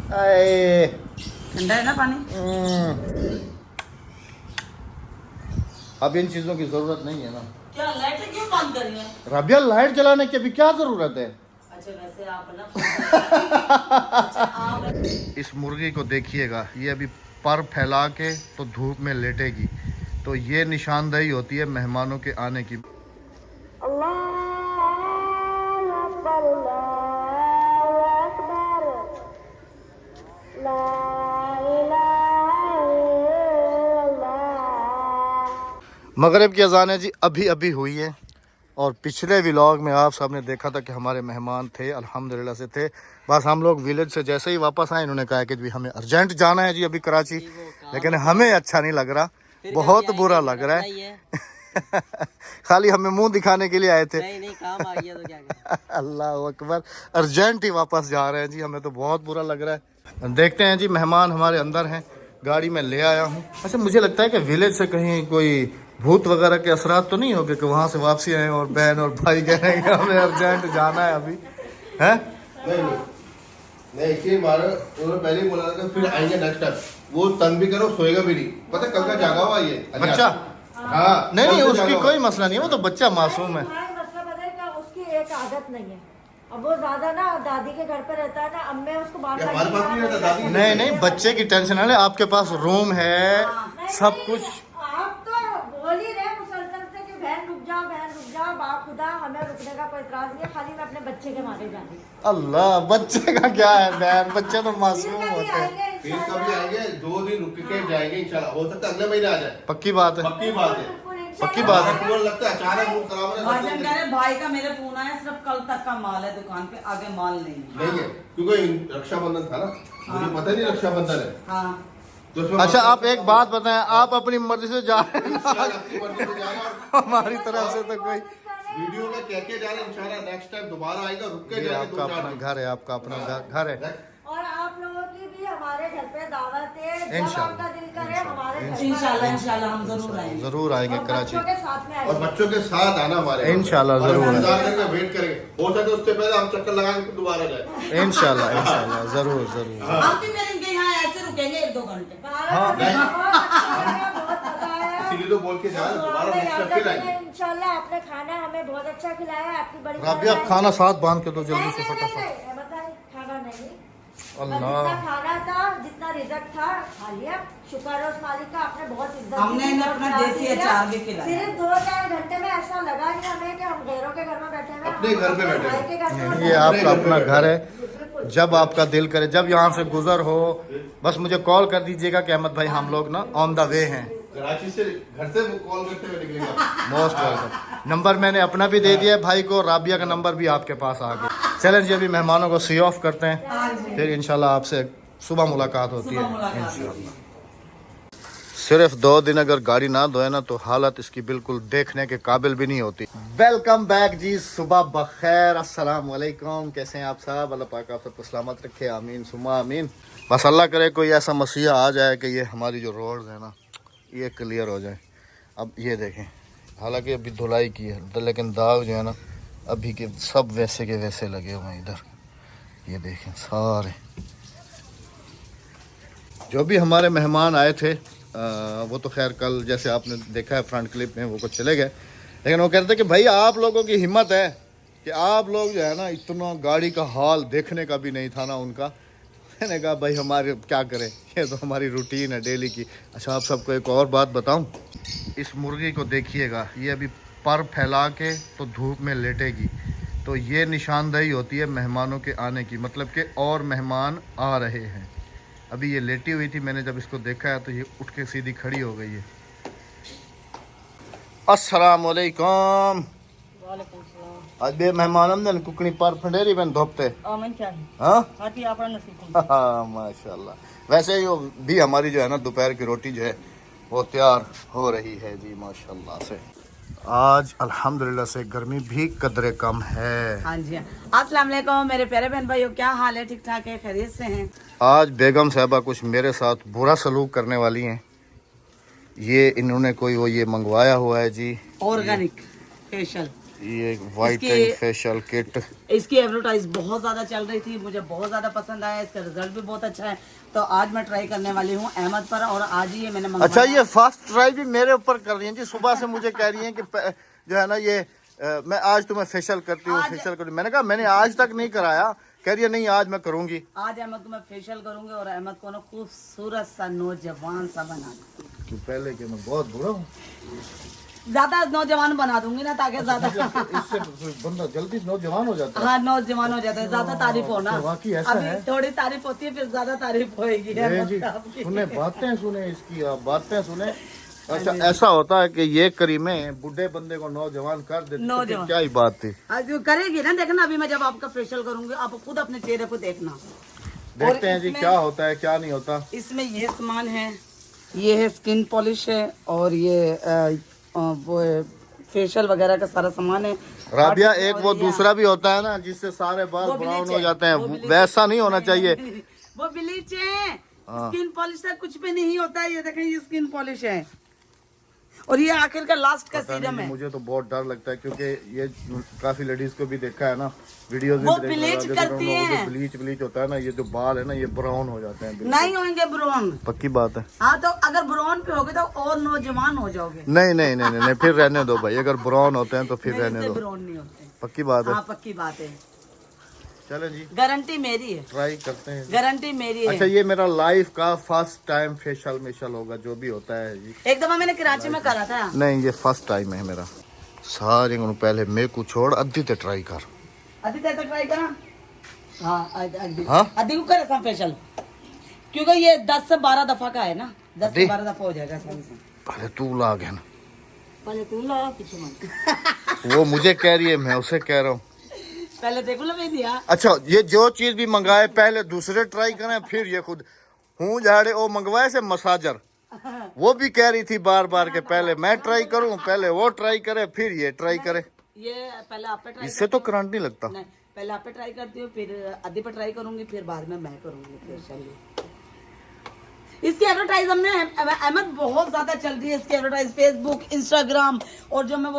ठंडा है ना पानी। अब इन चीजों की जरूरत नहीं है ना। क्या लाइट क्यों बंद कर रही है? रबिया लाइट जलाने की अभी क्या जरूरत है? अच्छा वैसे आप ना इस मुर्गी को देखिएगा, ये अभी पर फैला के तो धूप में लेटेगी, तो ये निशानदेही होती है मेहमानों के आने की। मगरिब की अजान है जी, अभी अभी हुई है। और पिछले व्लॉग में आप सबने देखा था कि हमारे मेहमान थे, अल्हम्दुलिल्लाह से थे। बस हम लोग विलेज से जैसे ही वापस आए, इन्होंने कहा कि जी हमें अर्जेंट जाना है जी अभी कराची, लेकिन हमें अच्छा नहीं लग रहा, बहुत बुरा लग रहा है। खाली हमें मुंह दिखाने के लिए आए थे। नहीं काम आ गया तो क्या करें। अल्लाह अकबर, अर्जेंट ही वापस जा रहे हैं जी, हमें तो बहुत बुरा लग रहा है। देखते हैं जी, मेहमान हमारे अंदर हैं, गाड़ी में ले आया हूँ। अच्छा मुझे लगता है कि विलेज से कहीं कोई भूत वगैरह के असरात तो नहीं हो गए कि वहाँ से वापसी आए और बहन और भाई कह रहे हैं कि हमें अर्जेंट जाना है अभी, है? नहीं इसलिए मारो, उन्होंने पहले ही बोला था कि फिर आएंगे नेक्स्ट टाइम। वो तंग भी करो, सोएगा भी नहीं, पता कल का जागा हुआ ये बच्चा। हाँ नहीं उसकी कोई मसला नहीं है, वो तो बच्चा मासूम है। मसला पता है क्या, उसकी एक आदत नहीं है। अब वो ज्यादा ना दादी के घर पे रहता है ना, अब मैं उसको बार हमारे पास नहीं रहता दादी। नहीं बच्चे की टेंशन है, आपके पास रूम है सब कुछ। आप तो बोल ही रहे मुसलसल से कि बहन रुक जाओ बाप खुदा, हमें रुकने का कोई इतराज नहीं है, खाली मैं अपने बच्चे के मारे जा रही हूँ। अल्लाह, बच्चे का क्या है बहन, बच्चे तो मासूम होते हैं। फिर कभी आएंगे, 2 दिन रुक के जाएंगे इंशाल्लाह, हो सकता है अगले महीने आ जाए। पक्की बात है, पक्की बात है, पक्की बात है। पूरा लगता है अचानक मूड खराब है। भाईजान कह रहे भाई का मेरे फोन आया, सिर्फ कल तक का माल है दुकान पे, आगे माल नहीं है क्योंकि रक्षाबंधन था ना, मुझे पता नहीं रक्षाबंधन है। हाँ तो उसमें अच्छा आप एक बात बताएं, आप अपनी मर्जी से जा रहे हैं, आपकी मर्जी से जा रहे हैं। हमारी तरफ से तो कोई वीडियो में कह के जा रहे हैं, इंशाल्लाह नेक्स्ट टाइम दोबारा आएगा, रुक के ये जाएंगे आपका 2-4 अपना दिन। घर है, आपका अपना घर है। और आप लोगों की भी हमारे घर पे दावत है, जब इंशाल्लाह, आपका दिल करे हमारे घर पे इंशाल्लाह हम जरूर आएंगे। जरूर आएंगे और कराची, बच्चों के साथ में और आएंगे। बच्चों के साथ आना हमारे इंशाल्लाह जरूर इंतजार करके वेट करेंगे, हो सके उससे पहले हम चक्कर लगा के फिर दोबारा जाए। इंशाल्लाह जरूर। हम भी मेरे इनके यहाँ ऐसे रुकेंगे 1-2 घंटे। इसीलिए तो बोल के जा रहे हैं, दोबारा नेक्स्ट टाइम फिर आएंगे। इंशाल्लाह आपने खाना हमें बहुत अच्छा खिलाया, आपकी बड़ी राबिया खाना साथ बांध के दो जल्दी से फटाफट। बताइए, खाना नहीं, अल्लाह, जितना खाना था, जितना रिजल्ट था खा लिया। शुक्र है उस मालिक का, आपने बहुत इज्जत हमने दी, इन्हें बहुत अपना प्यार देसी दिया। अचार भी खिलाया। सिर्फ 2-4 घंटे में ऐसा लगा नहीं हमें कि हम गैरों के घर में बैठे हैं, अपने घर पे बैठे हैं। भाई के घर में ये आपका अपना घर है, जब आपका दिल करे, जब यहाँ से गुजर हो, बस मुझे कॉल कर दीजिएगा कि अहमद भाई हम लोग ना ऑन द वे हैं। कराची से घर से कॉल करते हुए निकलेगा। Most welcome. नंबर मैंने अपना भी दे दिया है भाई को, राबिया का नंबर भी आपके पास आ गया। चलें जी अभी मेहमानों को सी ऑफ करते हैं, फिर इंशाल्लाह आपसे सुबह मुलाकात होती है इंशाल्लाह। सिर्फ 2 दिन अगर गाड़ी ना धोए ना तो हालत इसकी बिल्कुल देखने के काबिल भी नहीं होती। वेलकम बैक जी, सुबह बखैर, अस्सलाम वालेकुम, कैसे हैं आप सब? अल्लाह पाक आप सबको सलामत रखे, आमीन सुमा आमीन। बस अल्लाह करे कोई ऐसा मसीहा आ जाए कि ये हमारी जो रोड्स है ना ये क्लियर हो जाए। अब ये देखें, हालांकि अभी धुलाई की है लेकिन दाग जो है ना अभी के सब वैसे के वैसे लगे हुए हैं इधर। ये देखें सारे जो भी हमारे मेहमान आए थे वो तो खैर कल जैसे आपने देखा है फ्रंट क्लिप में वो कुछ चले गए, लेकिन वो कहते थे कि भाई आप लोगों की हिम्मत है कि आप लोग जो है ना इतना गाड़ी का हाल देखने का भी नहीं था ना उनका। मैंने कहा भाई हमारे क्या करें, ये तो हमारी रूटीन है डेली की। अच्छा आप सबको एक और बात बताऊं, इस मुर्गी को देखिएगा, ये अभी पर फैला के तो धूप में लेटेगी, तो ये निशानदेही होती है मेहमानों के आने की, मतलब कि और मेहमान आ रहे हैं। अभी ये लेटी हुई थी, मैंने जब इसको देखा है तो ये उठ के सीधी खड़ी हो गई है। अस्सलाम वालेकुम। आज बे मेहमान ने कुकनी पर फंडेरी बन धोपते हाँ माशाल्लाह। वैसे ही भी हमारी जो है ना दोपहर की रोटी जो है वो तैयार हो रही है जी माशाल्लाह से। आज अल्हम्दुलिल्लाह से गर्मी भी कदरे कम है। हाँ जी, अस्सलाम वालेकुम मेरे प्यारे बहन भाइयों, क्या हाल है? ठीक ठाक है, खैरियत से हैं? आज बेगम साहबा कुछ मेरे साथ बुरा सलूक करने वाली हैं। ये इन्होंने कोई वो ये मंगवाया हुआ है जी, ऑर्गेनिक फेशियल। ये वाइटनिंग इसकी- फेशियल किट। इसकी एडवर्टाइज बहुत ज्यादा चल रही थी, मुझे बहुत ज्यादा पसंद आया, इसका रिजल्ट भी बहुत अच्छा है। तो आज मैं ट्राई करने वाली हूँ अहमद पर, और आज ही ये मैंने मंगवाया। अच्छा, ये फर्स्ट ट्राई भी मेरे ऊपर कर रही हैं जी। सुबह से मुझे कह रही हैं कि जो है ना ये मैं आज तुम्हें फेशियल करती हूँ, फेशियल करती हूँ। मैंने कहा मैंने आज तक नहीं कराया। कह रही है नहीं आज मैं करूंगी। आज अहमद को मैं फेशियल करूंगी और अहमद को ना खूबसूरत सा नौजवान सा बना दूंगी। कि पहले कि मैं बहुत बुरा हूँ, ज्यादा नौजवान बना दूंगी ना, ताकि ज्यादा इससे बंदा जल्दी नौजवान हो जाता है। हाँ नौजवान हो जाता है, ज्यादा तारीफ हो ना। तो वाकई ऐसा अभी है। थोड़ी तारीफ होती है, फिर ज्यादा तारीफ होएगी ये अहमद जी, साहब की। सुने बातें सुने इसकी, आप बातें सुने। अच्छा, ऐसा होता है कि ये करीमें बुढ़े बंदे को नौजवान कर देती है, नौजवान। क्या ही बात थी। आज जो करेगी ना, देखना अभी मैं जब आपका फेशियल करूंगी, आप खुद अपने चेहरे को देखना। देखते हैं जी इसमें- क्या होता है क्या नहीं होता। इसमें ये सामान है, ये है स्किन पॉलिश है, और ये वो फेशियल वगैरह का सारा सामान है। राबिया, और एक वो ये- दूसरा भी होता है ना जिससे सारे बाल वो ब्राउन ब्लीच हो है, जाते हैं, वो ब्लीच वैसा नहीं होना चाहिए। वो ब्लीच है, हाँ। स्किन पॉलिश से कुछ भी नहीं होता है। ये देखें, ये स्किन पॉलिश है, और ये आखिर का लास्ट का पता सीरम नहीं, है। मुझे तो बहुत डर लगता है क्योंकि ये काफी लेडीज को भी देखा है ना वीडियोस में वो भी देखा ब्लीच है, जो करती हैं। ब्लीच होता है ना, ये जो बाल है ना ये ब्राउन हो जाते हैं बिल्कुल। नहीं होंगे ब्राउन। पक्की बात है। हाँ, तो अगर ब्राउन पे होगे तो और नौजवान हो जाओगे। नहीं नहीं नहीं नहीं, फिर रहने दो भाई, अगर ब्राउन होते हैं तो फिर रहने दो। ब्राउन नहीं होते। पक्की बात है। हाँ पक्की बात है, चलें जी, गारंटी मेरी है, ट्राई करते हैं। गारंटी मेरी है। अच्छा, ये मेरा लाइफ का फर्स्ट टाइम फेशियल होगा, जो भी होता है जी। एक दफा मैंने कराची में करा था। नहीं, ये फर्स्ट टाइम है मेरा। सारे को पहले मेरे को छोड़ अद्धी ते ट्राई कर। अभी तक ट्राई करा। हाँ हाँ? अभी को करे सब फेशियल, क्योंकि ये 10 से 12 दफा का है ना, 10 से अभी? 12 दफा हो जाएगा आसानी से। पहले तू ला गया ना, पहले तू ला, पीछे मत। वो मुझे कह रही है, मैं उसे कह रहा हूँ। पहले देखो लो, मैं दिया। अच्छा, ये जो चीज भी मंगाए पहले दूसरे ट्राई करें, फिर ये खुद हूँ झाड़े वो मंगवाए से मसाजर, वो भी कह रही थी बार बार के पहले मैं ट्राई करूं, पहले वो ट्राई करे, फिर ये ट्राई करे। ये पहले आप पे ट्राई इससे तो करंट नहीं लगता। नहीं, पहले आप पे ट्राई करती हूँ, फिर आधे पे ट्राई करूंगी, फिर बाद में मैं करूंगी फेशियल। इसकी एडवर्टाइज हमने अहमद बहुत ज्यादा चल रही है, इसकी एडवर्टाइज फेसबुक, इंस्टाग्राम, और जो मैं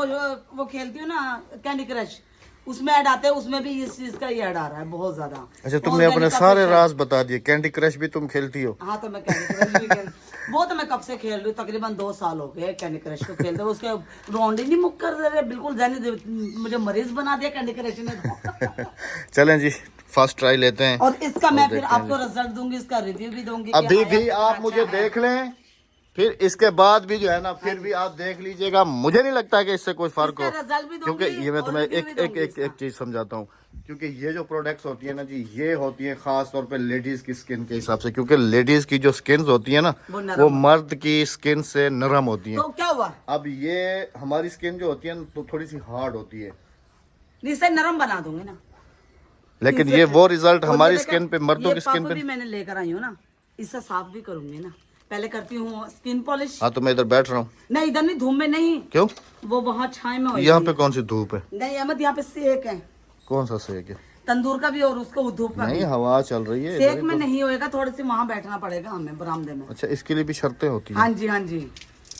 वो खेलती हूँ ना कैंडी क्रश, उसमें ऐड आते हैं, उसमें भी इस चीज का ही ऐड आ रहा है बहुत ज्यादा। अच्छा, तुमने अपने सारे राज बता दिए। कैंडी क्रश भी तुम खेलती हो? हाँ, तो मैं कैंडी क्रश भी खेल, वो तो मैं कब से खेल रही हूँ, तकरीबन 2 साल हो गए कैंडी क्रश को खेलते हुए। उसके राउंड ही नहीं मुक कर रहे, बिल्कुल मुझे मरीज बना दिया कैंडी क्रश ने तो। चलें जी, फर्स्ट ट्राई लेते हैं। और इसका मैं फिर आपको रिजल्ट दूंगी, इसका रिव्यू भी दूंगी। कि अभी आया भी कितना आप अच्छा मुझे है। देख लें, फिर इसके बाद भी जो है ना, फिर भी आप देख लीजिएगा। मुझे नहीं लगता कि इससे कोई फर्क हो, इसका रिजल्ट भी क्योंकि दूंगी ये मैं और तुम्हें रिव्यू एक भी एक दूंगी एक इसका। एक चीज समझाता हूँ। क्योंकि ये जो प्रोडक्ट्स होती है ना जी, ये होती है खास तौर पे लेडीज की स्किन के हिसाब से, क्योंकि लेडीज की जो स्किन होती है ना, वो नरम वो मर्द की स्किन से नरम होती है। तो क्या हुआ, अब ये हमारी स्किन जो होती है ना, तो थोड़ी सी हार्ड होती है, इसे नरम बना दूंगी ना। लेकिन ये वो रिजल्ट और ये हमारी देखा, स्किन पे, मर्दों ये की स्किन पफ पे। भी मैंने लेकर आई हूँ ना, इससे साफ भी करूंगी ना। पहले करती हूँ स्किन पॉलिश। हाँ, तो मैं इधर बैठ रहा हूँ। नहीं, इधर नहीं, धूप में नहीं, क्यों? वो वहाँ छाए में होगी। यहाँ पे कौन सी धूप है? नहीं अहमद, यहाँ पे सेक है, कौन सा सेक है? तंदूर का भी और उसको धूप का भी। नहीं, हवा चल रही है सेक इधर में तो। नहीं होएगा, थोड़े से वहाँ बैठना पड़ेगा हमें बरामदे में। अच्छा, इसके लिए भी शर्तें होती हैं? हाँ जी, हाँ जी।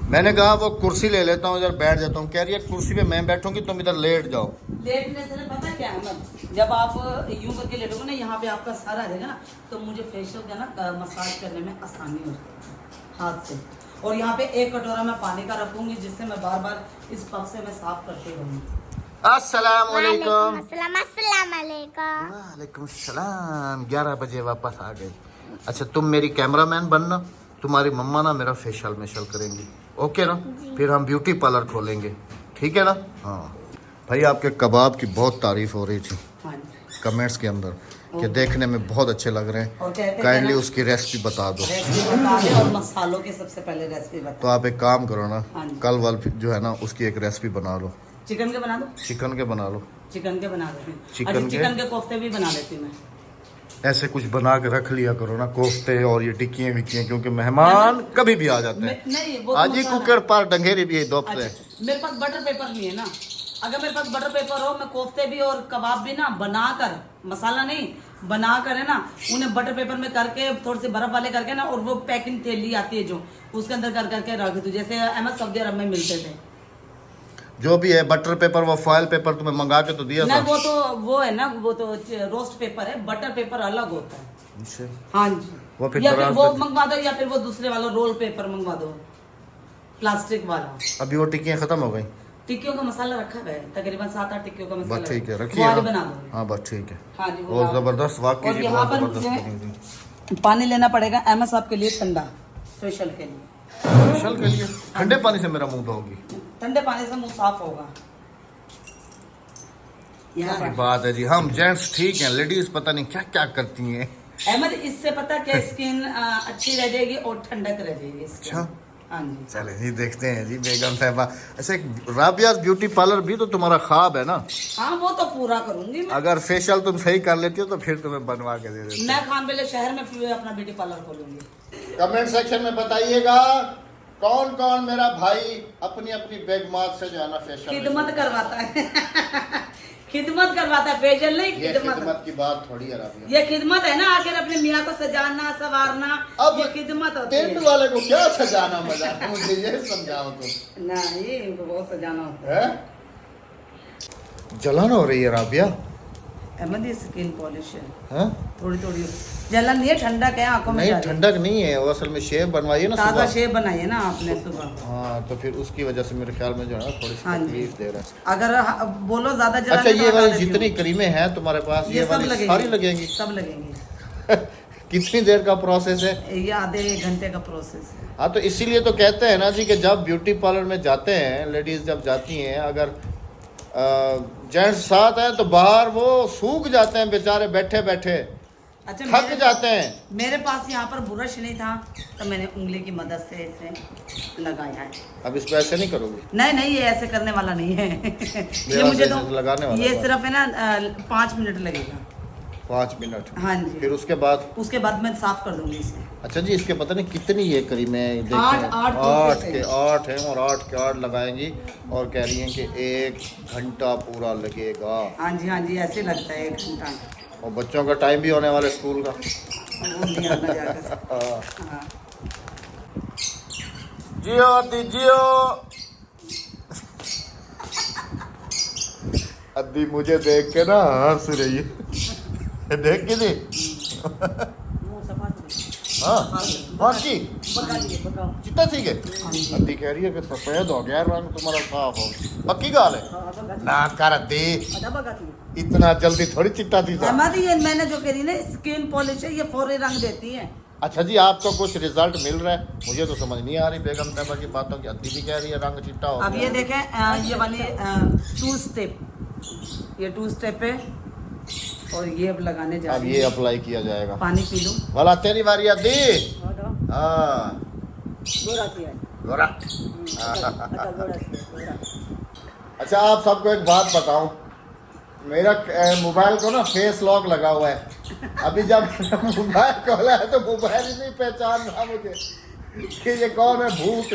मैंने कहा वो कुर्सी ले लेता हूँ, इधर बैठ जाता हूँ। कह रही है कुर्सी पे मैं बैठूंगी, तुम इधर लेट जाओ। लेटने से पता है क्या है अहमद, जब आप यूं करके लेटोगे ना, यहाँ पे आपका सर आ जाएगा ना, तो मुझे फेशियल का ना मसाज करने में आसानी हो जाती है हाथ से। और यहाँ पे एक कटोरा मैं पानी का रखूंगी, जिससे मैं बार बार इस पफ से मैं साफ करती रहूंगी। अस्सलाम वालेकुम। अस्सलाम। वालेकुम सलाम। 11 बजे वापस आ गए। अच्छा, तुम मेरी कैमरामैन बनना, तुम्हारी मम्मा ना मेरा फेशियल करेंगी, ओके ना? फिर हम ब्यूटी पार्लर खोलेंगे, ठीक है ना? हाँ भाई, आपके कबाब की बहुत तारीफ हो रही थी हाँ जी। कमेंट्स के अंदर कि देखने में बहुत अच्छे लग रहे और हैं। कहते हैं काइंडली ना, उसकी रेसिपी बता दो। रेसिपी बता दे, और मसालों की सबसे पहले रेसिपी तो बता। आप एक काम करो ना, हाँ जी। कल वाल जो है ना, उसकी एक रेसिपी बना लो। चिकन के बना दो, चिकन के बना लो। चिकन के बना देती हूँ। चिकन अच्छा, के? चिकन के कोफ्ते भी बना लेती हूँ मैं। ऐसे कुछ बना के रख लिया करो ना, कोफ्ते और ये टिक्कियाँ विक्कियाँ, क्योंकि मेहमान कभी भी आ जाते हैं। नहीं, वो आज ही मसाला- कुकर पर डंगेरी भी है दो अच्छा, मेरे पास बटर पेपर नहीं है ना। अगर मेरे पास बटर पेपर हो, मैं कोफ्ते भी और कबाब भी ना बनाकर, मसाला नहीं बनाकर है ना, उन्हें बटर पेपर में करके थोड़े से बर्फ वाले करके ना, और वो पैकिंग थैली आती है जो, उसके अंदर कर करके रख दूं, जैसे अहमद सऊदी अरब में मिलते थे। जो भी है बटर पेपर वो फॉयल पेपर तुम्हें मंगा के तो दिया ना था। वो है ना, वो तो रोस्ट पेपर है, बटर पेपर अलग होता है। अच्छा। हाँ जी, वो फिर या फिर दराज वो तक- मंगवा दो, या फिर वो दूसरे वाला रोल पेपर मंगवा दो, प्लास्टिक वाला। अभी वो टिक्कियाँ खत्म हो गई। टिक्कियों का मसाला रखा हुआ है, तकरीबन 7-8 टिक्कियों का मसाला। बस ठीक है, वो रखिए वाली आप। बना दो। हाँ बस ठीक है। हाँ जी, वो बहुत आप- जबरदस्त, वाकई और जी यहाँ बहुत पर जबरदस्त मुझे बनी थी। पानी लेना पड़ेगा अहमद साहब के लिए ठंडा, फेशियल के लिए। फेशियल के लिए ठंडे पानी से मेरा मुंह धोगी। ठंडे पानी से मुंह साफ होगा। यहाँ क्या पर बात है जी, हम जेंट्स ठीक हैं, लेडीज पता नहीं क्या क्या करती हैं। अहमद, इससे पता क्या स्किन अच्छी रह जाएगी और ठंडक रह जाएगी skin। अच्छा। हाँ जी। चले जी देखते हैं जी बेगम साहबा। ऐसे राबियाज ब्यूटी पार्लर भी तो तुम्हारा ख्वाब है ना? हाँ, वो तो पूरा करूंगी मैं। अगर फेशियल तुम सही कर लेती हो तो फिर तुम्हें बनवा के दे देते। मैं खान बेले शहर में फिर अपना ब्यूटी पार्लर खोलूंगी। कमेंट सेक्शन में बताइएगा कौन कौन मेरा भाई अपनी अपनी बेगमात से जो है ना फेशियल खिदमत करवाता है खिदमत करवाता है, फेशियल नहीं, ये खिदमत। खिदमत की बात थोड़ी है राबिया। ये खिदमत है ना, आखिर अपने मियाँ को सजाना संवारना, अब ये खिदमत होती टेंट है। वाले को क्या सजाना मजाना, मुझे ये समझाओ तुम। नहीं, इनको बहुत सजाना होता है। जलन हो रही है राबिया। अहमद, ये स्किन पॉलिश है, हाँ? थोड़ी थोड़ी जलन नहीं है, ठंडक है आंखों में। नहीं जा रही है। ठंडक नहीं है, वो असल में शेव बनवाई है ना ताजा सुबह। शेव बनाई है ना आपने सुबह। हाँ तो फिर उसकी वजह से मेरे ख्याल में जो है ना थोड़ी सी हाँ जी। तकलीफ दे रहा है। अगर बोलो ज्यादा जलन अच्छा है तो ये हटा वाली देती हूँ। जितनी क्रीमें हैं तुम्हारे पास ये ये सब वाली लगेंगी, सारी लगेंगी? सब लगेंगी। कितनी देर का प्रोसेस है? ये आधे 1 घंटे का प्रोसेस है। हाँ तो इसीलिए तो कहते हैं ना जी कि जब ब्यूटी पार्लर में जाते हैं लेडीज, जब जाती हैं, अगर जेंट्स साथ हैं तो बाहर वो सूख जाते हैं बेचारे बैठे बैठे, अच्छा, थक जाते हैं। मेरे पास यहाँ पर ब्रश नहीं था तो मैंने उंगली की मदद से इसे लगाया है। अब इसको ऐसे नहीं करोगे? नहीं नहीं, ये ऐसे करने वाला नहीं है ये मेरा मुझे से तो लगाने वाला ये है। सिर्फ है ना 5 मिनट लगेगा। 5 मिनट? हाँ जी। फिर उसके बाद? उसके बाद मैं साफ कर दूंगी इसे। अच्छा जी, इसके पता नहीं कितनी ये क्रीमें देखें। 8 8 के 8 हैं और 8 के 8 लगाएंगी और कह रही हैं कि 1 घंटा पूरा लगेगा। हाँ जी, हाँ जी, ऐसे लगता है 1 घंटा। और बच्चों का टाइम भी होने वाला स्कूल का। वो नहीं आता जाकर। हाँ। जियो दीजियो। अद्दी मुझे देख के ना हंस रही है। देख के नहीं? मुंह सफा करो। हाँ बाकी पका लिए, पकाओ। चिट्टा ठीक है। अद्दी कह रही है कि सफेद हो गया रंग तुम्हारा, साफ हो। पक्की गाल है ना कर अद्दी, इतना जल्दी थोड़ी चिट्टा थी साहब। अहमद, ये मैंने जो करी ना स्किन पॉलिश है, ये फौरी रंग देती है। अच्छा जी, आपको कुछ रिजल्ट मिल रहा है? मुझे तो समझ नहीं आ रही बेगम साहबा की बातों की। अद्दी भी कह रही है रंग चिट्टा हो अब गया। ये देखें, ये वाली 2 स्टेप, ये 2 स्टेप है और ये अब लगाने जा अब रही ये है। अप्लाई किया जाएगा। पानी पी लूं। वाला तेरी बारी अद्दी। हाँ गोरा। अच्छा आप सबको एक बात बताऊं, मेरा मोबाइल को ना फेस लॉक लगा हुआ है। अभी जब मोबाइल खोला है तो मोबाइल ही नहीं पहचान रहा मुझे कि ये कौन है, भूत।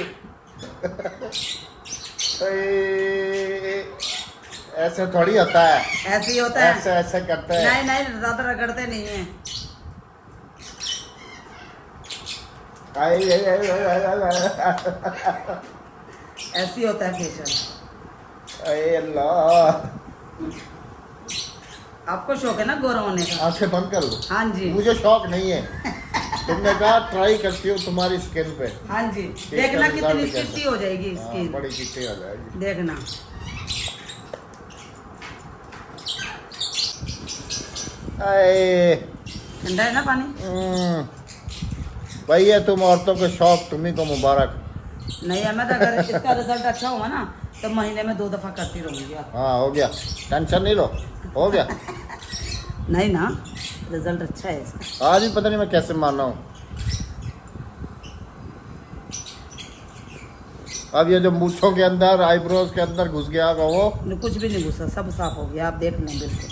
ऐसे थोड़ी होता है, ऐसे ही होता है। ऐसे ऐसे करते हैं। नहीं नहीं, ज्यादा रगड़ते नहीं है। ऐसे ही होता है फेशियल। अरे अल्लाह, आपको शौक है ना गोरा होने का? आंखें बंद कर लो। हाँ जी, मुझे शौक नहीं है। तुमने कहा ट्राई करती हूँ तुम्हारी स्किन पे। हाँ जी। देखना इसका कितनी रिजल्ट कैसा? चिट्टी हो जाएगी हाँ, स्किन, बड़ी चिट्टी हो जाएगी। देखना। आए, ठंडा है ना पानी? भाई ये तुम औरतों के शौक तुम्ही को मुबारक। नहीं अहमद, अगर इसका रिजल्ट अच्छा हुआ ना तो महीने में 2 दफा करती रहूंगी आप। हाँ हो गया, टेंशन नहीं लो, हो गया। नहीं ना, रिजल्ट अच्छा है इसका। आज भी पता नहीं मैं कैसे मान रहा हूँ। अब ये जो मूछों के अंदर, आईब्रोज के अंदर घुस गया होगा वो, कुछ भी नहीं घुसा, सब साफ हो गया। आप देख लें, बिल्कुल।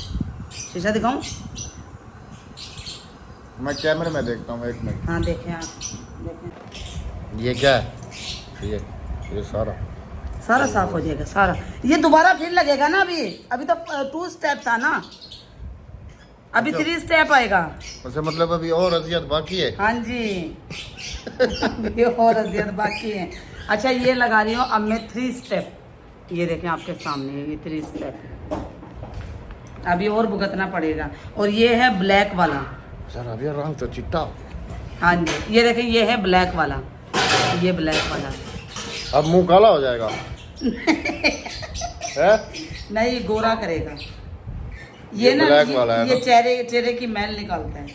शीशा दिखाऊं? मैं कैमरे में देखता हूँ, 1 मिनट। हाँ देखें आप, देखें। ये क्या है? ये सारा सारा साफ हो जाएगा सारा। ये दोबारा फिर लगेगा ना। अभी तो 2 स्टेप था ना, अभी 3 स्टेप आएगा। अच्छा, मतलब अभी और अजियत बाकी है। हाँ जी अभी और अजियत बाकी है। अच्छा, ये लगा रही हूँ अब मैं 3 स्टेप। ये देखें आपके सामने ये 3 स्टेप। अभी और भुगतना पड़ेगा। और ये है ब्लैक वाला। सर अभी रंग तो चिट्टा। हाँ जी, ये देखें ये है ब्लैक वाला, ये ब्लैक वाला। अब मुंह काला हो जाएगा। है? नहीं, ये गोरा करेगा। ये ना ब्लैक वाला है ये ना? चेहरे की मैल निकालता है।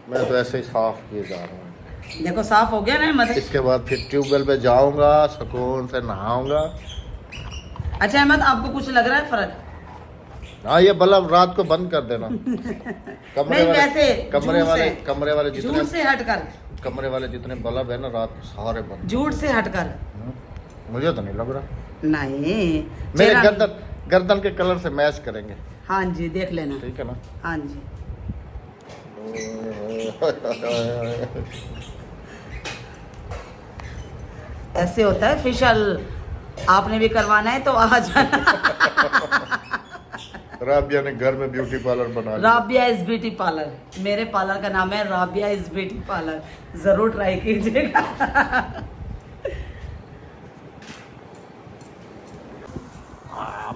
मैं तो ऐसे ही साफ किए जा रहा हूँ। देखो साफ हो गया ना मतलब। इसके बाद फिर ट्यूबवेल पे जाऊंगा, सुकून से नहाऊंगा। अच्छा अहमद, आपको कुछ लग रहा है फर्क? हाँ, ये बल्ब रात को बंद कर देना। नहीं, वैसे कमरे वाले झूठ जितने से हटकर, कमरे वाले जितने बल्ब है ना रात को सारे बंद। झूठ से हटकर। मुझे तो नहीं लग रहा। नहीं, मेरे चेहरा- गर्दन के कलर से मैच करेंगे। हाँ जी, देख लेना। ठीक है ना? हाँ जी। ऐसे होता है फेशियल। आपने भी करवाना है तो आ जाना। राबिया ने घर में ब्यूटी पार्लर बना लिया। Rabia is beauty parlour. मेरे पार्लर का नाम है राबिया इज ब्यूटी पार्लर। जरूर ट्राई कीजिएगा।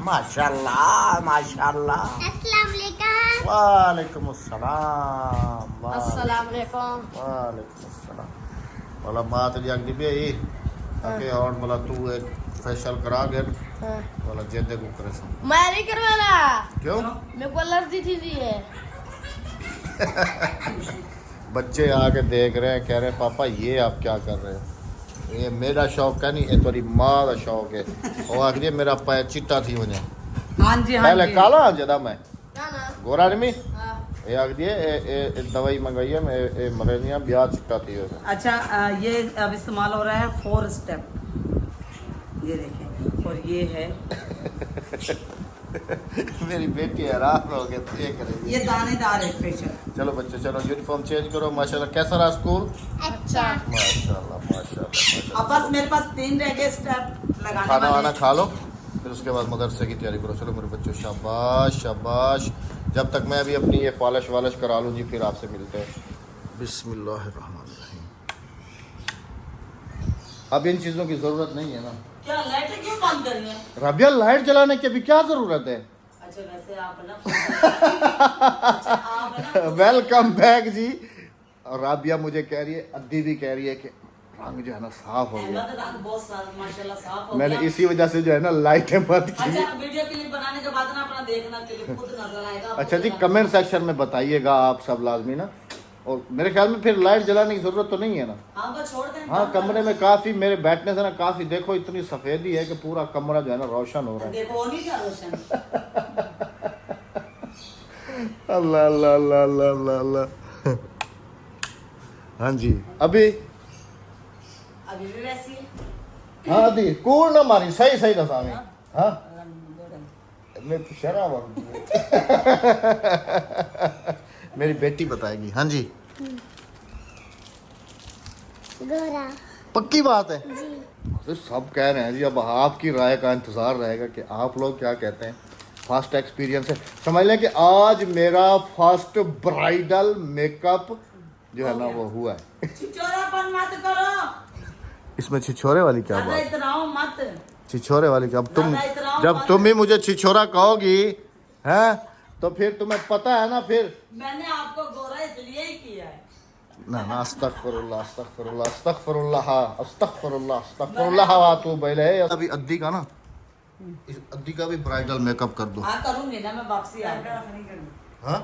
माशाल्लाह माशाल्लाह। अस्सलाम वालेकुम। वालेकुम अस्सलाम। अस्सलाम वालेकुम। वालेकुम अस्सलाम। वाला बात लिया दिबे ही ओके और बोला तू एक फेशियल करा गए वाला जेदे को करे सो। मैं नहीं करवाना, क्यों? मेरे को एलर्जी थी है। बच्चे आके देख रहे हैं, कह रहे हैं पापा ये आप क्या कर रहे हो? ये मेरा शौक है नहीं, ये तेरी माँ का शौक है। वो आखिर मेरा पैर चिट्टा थी मुझे हाँ जी, हाँ पहले जी। काला जदा मैं ना ना। गोरा नहीं। हाँ। ये आख दिए ए दवाई मंगाई है मैं ए मरेनिया ब्याह चिट्टा थी उसे। अच्छा ये अब इस्तेमाल हो रहा है 4 स्टेप। ये देखें, और ये है मेरी बेटी हैरान हो गई तो ये करेगी। ये दानेदार है फेशियल। चलो बच्चे चलो यूनिफॉर्म चेंज करो। माशाल्लाह कैसा रहा स्कूल? अच्छा। माशाल्लाह माशाल्लाह। अब बस मेरे पास 3 रह गए स्टेप लगाने खाना वाना वाले। खा लो, फिर उसके बाद मदरसे की तैयारी करो। चलो मेरे बच्चों शाबाश शाबाश। जब तक मैं अभी अपनी ये पॉलिश वालिश करा लूँ जी, फिर आपसे मिलते हैं। बिस्मिल्लाहिर्रहमानिर्रहीम। अब इन चीज़ों की ज़रूरत नहीं है ना। क्या लाइटें क्यों बंद करी हैं? रबिया लाइट जलाने की अभी क्या ज़रूरत है? अच्छा वैसे आप ना अच्छा, आप ना वेलकम बैक जी। और राबिया मुझे कह रही है, अद्दी भी कह रही है कि रंग जो है ना साफ हो गया। अहमद रंग बहुत साफ माशाल्लाह साफ हो मैंने गया। इसी वजह से जो है ना लाइटें बंद की। अच्छा वीडियो क्लिप बनाने के बाद ना अपना देखना, क्लिप खुद नजर आएगा आपको। अच्छा जी, कमेंट सेक्शन में बताइएगा आप सब लाजमी ना। और मेरे ख्याल में फिर लाइट जलाने की जरूरत तो नहीं है ना। हाँ बस छोड़ दें। हाँ, कमरे में काफी मेरे बैठने से ना काफी देखो इतनी सफेदी है कि पूरा कमरा जो है ना रोशन हो रहा है। देखो नहीं क्या रोशन। अल्लाह अल्लाह अल्लाह अल्लाह अल्लाह अल्लाह। हाँ जी, अभी अभी भी वैसी है। हाँ दी कूल ना मारी, सही सही दसामी। हाँ मैं तो शराब मेरी बेटी बताएगी। हाँ जी, गोरा। पक्की बात है। जी। तो सब कह रहे हैं जी, अब आपकी राय का इंतजार रहेगा कि आप लोग क्या कहते हैं। फर्स्ट एक्सपीरियंस है, समझ लें कि आज मेरा फर्स्ट ब्राइडल मेकअप जो है ना वो हुआ है। छिछोरापन मत करो। इसमें छिछोरे वाली क्या ज्यादा बात? इतराओ मत। छिछोरे वाली क्या? अब तुम ज्यादा इतराओ जब मत। तुम ही मुझे छिछोरा कहोगी हैं तो फिर तुम्हें पता है ना फिर। मैंने आपको गोरा इसलिए ही किया है। ना ना अस्तगफिरुल्लाह अस्तगफिरुल्लाह अस्तगफिरुल्लाह अस्तगफिरुल्लाह अस्तगफिरुल्लाह वा तूब इलैह। अभी अद्दी का ना, इस अद्दी का भी ब्राइडल मेकअप कर दो। हाँ करूंगी ना मैं, वापसी आ हाँ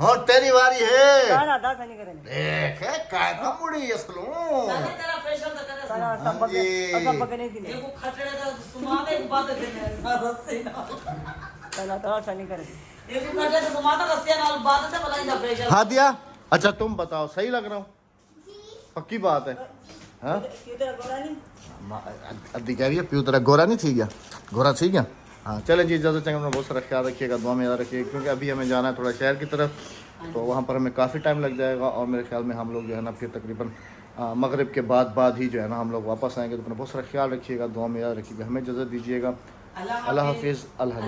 हाँ तेरी बारी है। दादा नहीं करेंगे। देख कायदा मुड़ी असलो। तेरा फेशियल तो करे हाँ जी। देखो खटड़े का सुमाते एक बात देने सारा से ना। नहीं करेंगे। देखो खटड़े तो सुमाता रस्सियां नाल बात है भला इनका फेशियल। हाँ दिया। अच्छा तुम बताओ, सही लग रहा हूँ? पक्की बात है। हाँ अद्दी कह रही है प्यू तेरा गोरा नहीं थी गया, गोरा थी गया। हाँ चलें जी, इजाज़त चाहिए। अपना बहुत सारा ख्याल रखिएगा, दुआ में याद रखिएगा, क्योंकि अभी हमें जाना है थोड़ा शहर की तरफ, तो वहाँ पर हमें काफ़ी टाइम लग जाएगा। और मेरे ख्याल में हम लोग जो है ना फिर तकरीबन मगरिब के बाद ही जो है ना हम लोग वापस आएंगे। तो अपना बहुत सारा ख्याल रखिएगा, दुआ में याद रखिएगा, हमें इजाज़त दीजिएगा। अल्लाह हाफिज़। अल्लाह